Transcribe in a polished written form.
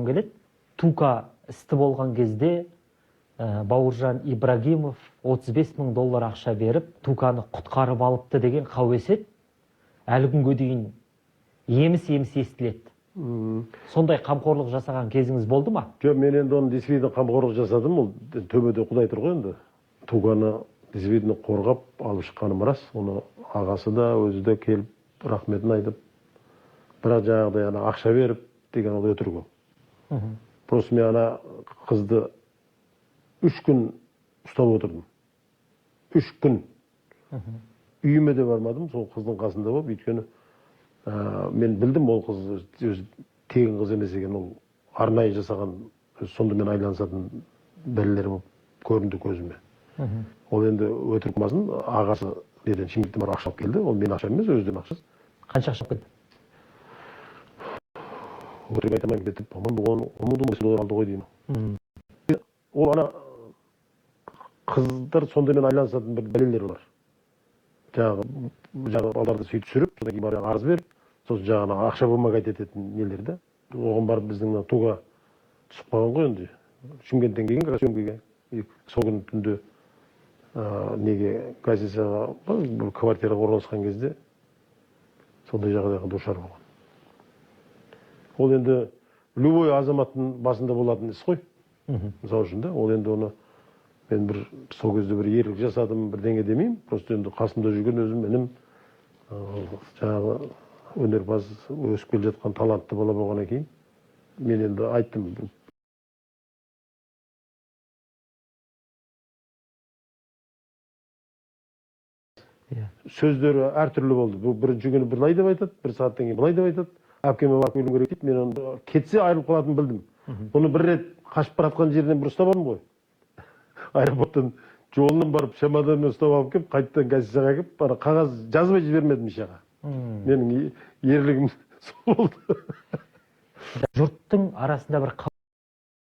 сұрағым келеді. Тука істі болған кезде Бауыржан Ибрагимов 35 мың доллар ақша беріп, Туканы құтқарып алыпты деген қауесет әлі күнге дейін еміс естіледі. Сондай қамқорлық жасаған кезіңіз болды ма? Жоқ, мен енді оны действительно қамқорлық жасадым. Ол төбеде Құдай тұр ғой енді. Туканы действительно қорғап алып шыққаным рас. Оны ағасы да, өзі де келіп рахметін айтып, бірақ жаңағыдай ақша беріп деген ол өтірік ол. Просто мен ана қызды 3 күн ұстап отырдым. 3 күн. Үйіме де бармадым, сол қыздың қасында болып, өйткені мен білдім ол қыз өзі тегін қыз емес екен, ол арнайы жасаған, сонымен айланысатын дәлелдер болып көрінді көзіме. Ол енді өтірік болмасын, ағасы неден Шымкенттен барып ақша алып келді, ол мен ақша емес, өздерінің ақшасы. Қанша ақша алып келді? Өтірік айтамайын кетіп, $10 мың алды ғой деймін. Ол ана қыздар сондаймен айланысатын бір дәлелдер бар. Жаңағы балдарды сөйтіп сүріп, содан кейін барып арыз беріп, сосын жаңағы ақша болмай қайтетін нелерді. Оған барып біздің туға түсіп қалған ғой енді. Шымкенттен келген съемкаға, сол күні түнде неге гостиницаға бір квартираға орналасқан кезде сондай жағдайға душар болған. Ол енді любой азаматтың басында болатын іс қой. Мысалы үшін да, ол енді оны мен бір сол кезде бір ерлік жасадым, бірдеңе демеймін. Просто енді қасымда жүрген өзім інім, жаңағы өнерпаз өсіп келе жатқан талантты бала болғаннан кейін мен енді айттым. Сөздері әртүрлі болды. Бірінші күні былай деп айтады, бір сағаттан кейін былай деп айтады. Әпкеме барып келуім керек дейді. Мен оны кетсе айырылып қалатынын білдім. Оны бір рет қашып баратқан жерден бір ұстап алдым ғой. Аэропорттан жолынан барып чемоданмен ұстап алып келіп, қайтадан гостиницаға келіп, қағаз жазбай жібермедім ешқайда. Менің ерлігім сол болды. Жұрттың арасында бір